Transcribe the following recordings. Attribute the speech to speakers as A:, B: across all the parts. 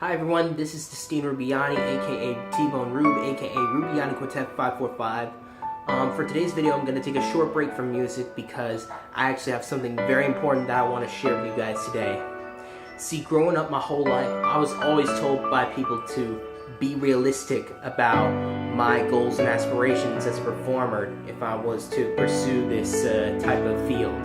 A: Hi everyone, this is Destine Rubiani, aka T-Bone Rube, aka Rubiani Quartet 545. For today's video, I'm going to take a short break from music because I actually have something very important that I want to share with you guys today. See, growing up my whole life, I was always told by people to be realistic about my goals and aspirations as a performer if I was to pursue this type of field.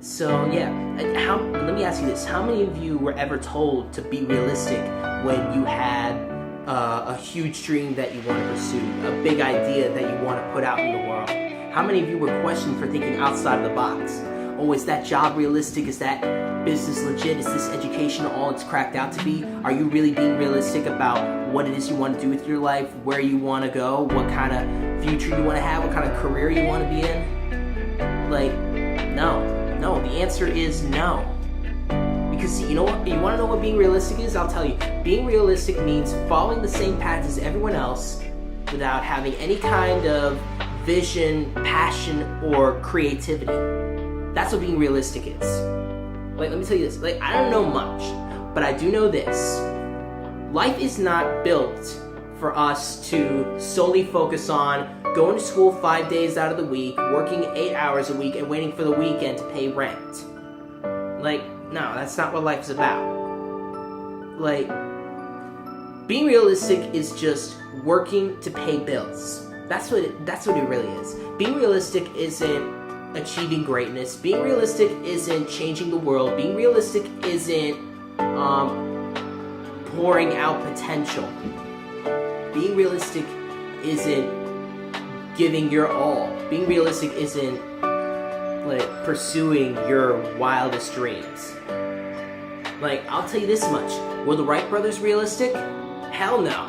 A: Let me ask you this. How many of you were ever told to be realistic when you had a huge dream that you want to pursue, a big idea that you want to put out in the world? How many of you were questioned for thinking outside of the box? Oh, is that job realistic? Is that business legit? Is this education all it's cracked out to be? Are you really being realistic about what it is you want to do with your life, where you want to go, what kind of future you want to have, what kind of career you want to be in? No, the answer is no. Because see, you know what? You want to know what being realistic is? I'll tell you. Being realistic means following the same path as everyone else without having any kind of vision, passion, or creativity. That's what being realistic is. Let me tell you this. I don't know much, but I do know this. Life is not built for us to solely focus on going to school 5 days out of the week, working 8 hours a week, and waiting for the weekend to pay rent. No, that's not what life is about. Being realistic is just working to pay bills. That's what it really is. Being realistic isn't achieving greatness. Being realistic isn't changing the world. Being realistic isn't pouring out potential. Being realistic isn't giving your all. Being realistic isn't pursuing your wildest dreams. I'll tell you this much. Were the Wright brothers realistic? Hell no.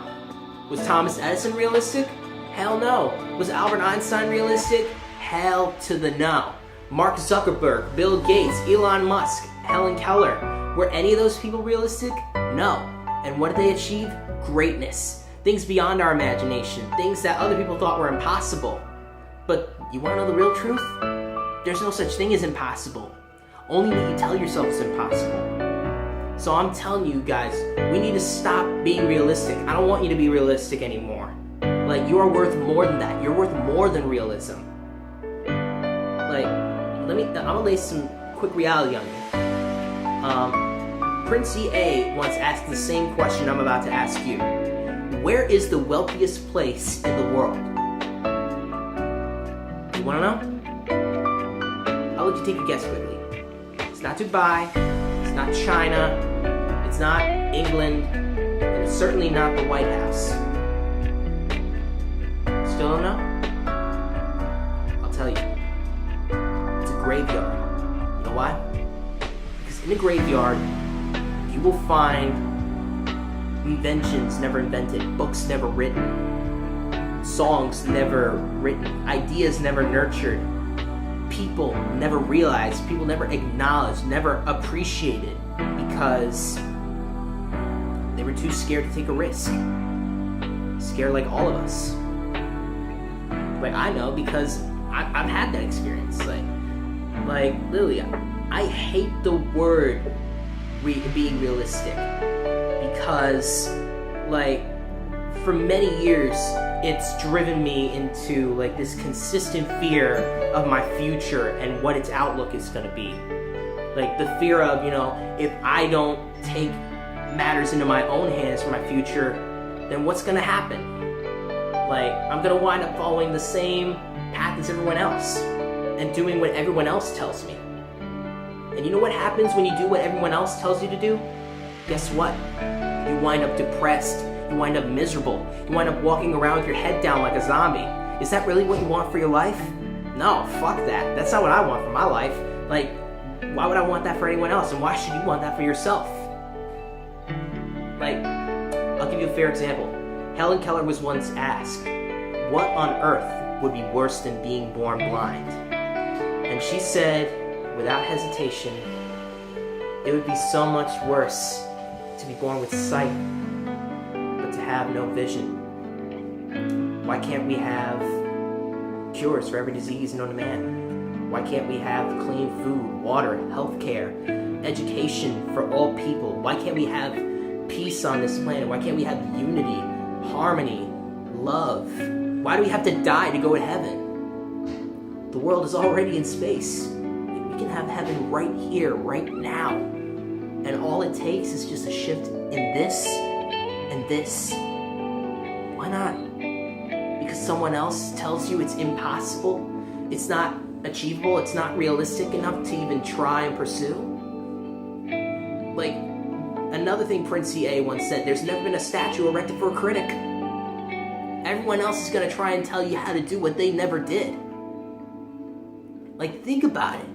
A: Was Thomas Edison realistic? Hell no. Was Albert Einstein realistic? Hell to the no. Mark Zuckerberg, Bill Gates, Elon Musk, Helen Keller. Were any of those people realistic? No. And what did they achieve? Greatness. Things beyond our imagination. Things that other people thought were impossible. But you want to know the real truth? There's no such thing as impossible. Only what you tell yourself is impossible. So I'm telling you guys, we need to stop being realistic. I don't want you to be realistic anymore. You are worth more than that. You're worth more than realism. I'm gonna lay some quick reality on you. Prince EA once asked the same question I'm about to ask you. Where is the wealthiest place in the world? You wanna know? I'll let you take a guess quickly. It's not Dubai, it's not China, it's not England, and it's certainly not the White House. Still don't know? I'll tell you. It's a graveyard. You know why? Because in a graveyard, you will find inventions never invented, books never written, songs never written, ideas never nurtured, people never realized, people never acknowledged, never appreciated because they were too scared to take a risk. Scared like all of us. I know because I've had that experience. Literally, I hate the word being realistic because, for many years, it's driven me into this consistent fear of my future and what its outlook is going to be. The fear of, if I don't take matters into my own hands for my future, then what's going to happen? I'm going to wind up following the same path as everyone else and doing what everyone else tells me. And you know what happens when you do what everyone else tells you to do? Guess what? You wind up depressed. You wind up miserable. You wind up walking around with your head down like a zombie. Is that really what you want for your life? No, fuck that. That's not what I want for my life. Why would I want that for anyone else? And why should you want that for yourself? I'll give you a fair example. Helen Keller was once asked, what on earth would be worse than being born blind? And she said, without hesitation, it would be so much worse to be born with sight, but to have no vision. Why can't we have cures for every disease known to man? Why can't we have clean food, water, healthcare, education for all people? Why can't we have peace on this planet? Why can't we have unity, harmony, love? Why do we have to die to go to heaven? The world is already in space. We can have heaven right here, right now. And all it takes is just a shift in this and this. Why not? Because someone else tells you it's impossible, it's not achievable, it's not realistic enough to even try and pursue? Like, another thing Prince E.A. once said, there's never been a statue erected for a critic. Everyone else is going to try and tell you how to do what they never did. Like, think about it.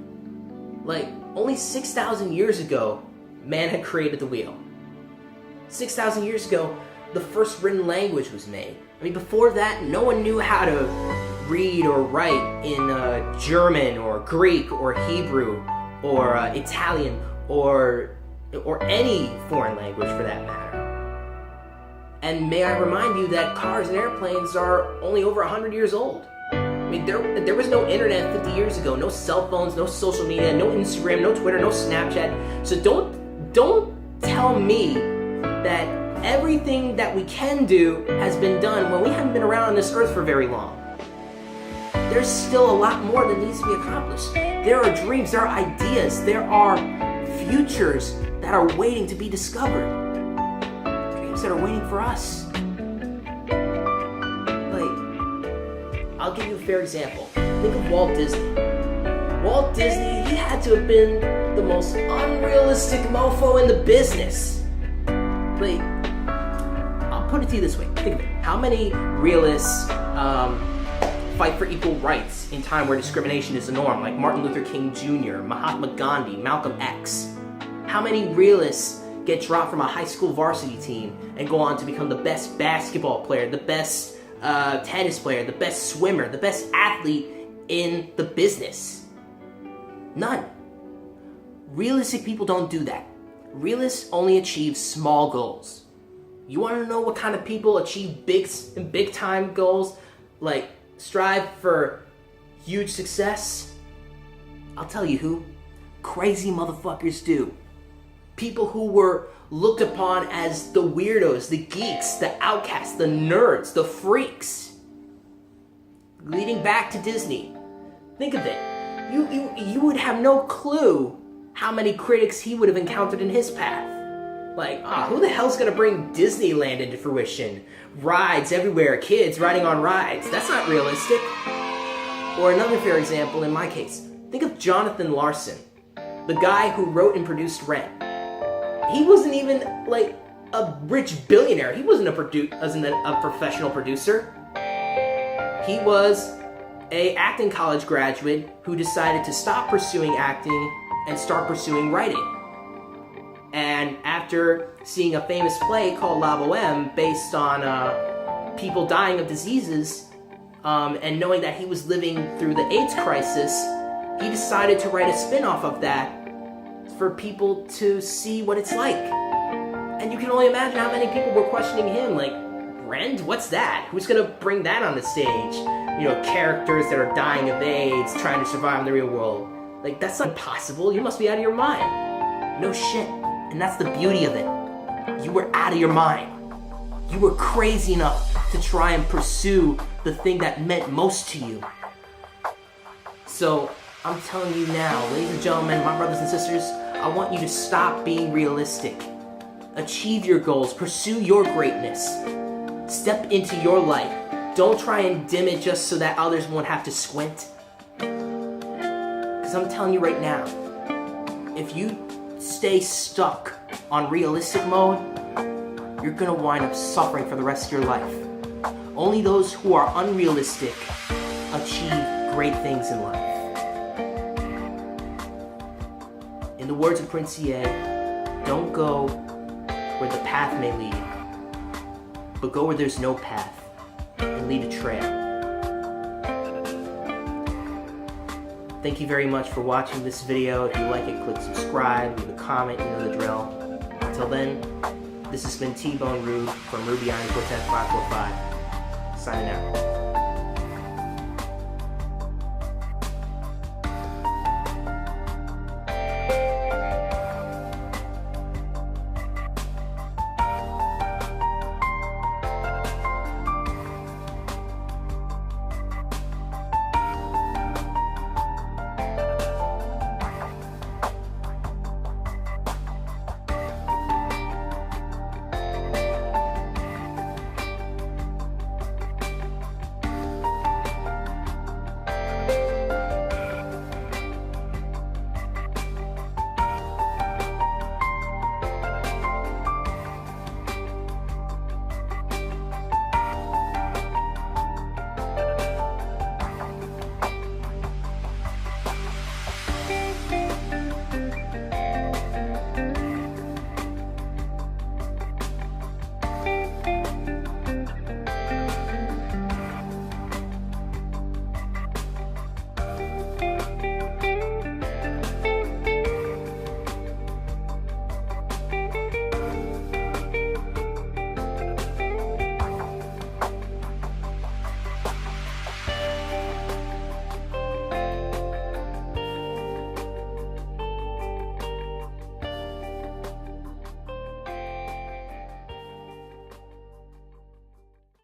A: Like, only 6,000 years ago, man had created the wheel. 6,000 years ago, the first written language was made. I mean, before that, no one knew how to read or write in German or Greek or Hebrew or Italian or any foreign language for that matter. And may I remind you that cars and airplanes are only over 100 years old. I mean, there was no internet 50 years ago, no cell phones, no social media, no Instagram, no Twitter, no Snapchat. So don't tell me that everything that we can do has been done when we haven't been around on this earth for very long. There's still a lot more that needs to be accomplished. There are dreams, there are ideas, there are futures that are waiting to be discovered. Dreams that are waiting for us. I'll give you a fair example. Think of Walt Disney. Walt Disney, he had to have been the most unrealistic mofo in the business. Like, I'll put it to you this way. Think of it. How many realists fight for equal rights in time where discrimination is the norm, like Martin Luther King Jr., Mahatma Gandhi, Malcolm X? How many realists get dropped from a high school varsity team and go on to become the best basketball player, the best tennis player, the best swimmer, the best athlete in the business? None. Realistic people don't do that. Realists only achieve small goals. You want to know what kind of people achieve big time goals, like strive for huge success? I'll tell you who. Crazy motherfuckers do. People who were looked upon as the weirdos, the geeks, the outcasts, the nerds, the freaks. Leading back to Disney, think of it. You would have no clue how many critics he would have encountered in his path. Like, who the hell's gonna bring Disneyland into fruition? Rides everywhere, kids riding on rides. That's not realistic. Or another fair example in my case, think of Jonathan Larson, the guy who wrote and produced Rent. He wasn't even like a rich billionaire. He wasn't a professional producer. He was an acting college graduate who decided to stop pursuing acting and start pursuing writing. And after seeing a famous play called La Boheme based on people dying of diseases, and knowing that he was living through the AIDS crisis, he decided to write a spin-off of that for people to see what it's like. And you can only imagine how many people were questioning him, like, Rent? What's that? Who's gonna bring that on the stage? You know, characters that are dying of AIDS, trying to survive in the real world. Like, that's not possible. You must be out of your mind. No shit. And that's the beauty of it. You were out of your mind. You were crazy enough to try and pursue the thing that meant most to you. So, I'm telling you now, ladies and gentlemen, my brothers and sisters, I want you to stop being realistic. Achieve your goals. Pursue your greatness. Step into your light. Don't try and dim it just so that others won't have to squint. Because I'm telling you right now, if you stay stuck on realistic mode, you're going to wind up suffering for the rest of your life. Only those who are unrealistic achieve great things in life. In the words of Prince E.A., don't go where the path may lead, but go where there's no path and lead a trail. Thank you very much for watching this video. If you like it, click subscribe, leave a comment, you know the drill. Until then, this has been T-Bone Rude from Ruby Iron Quartet 545, signing out.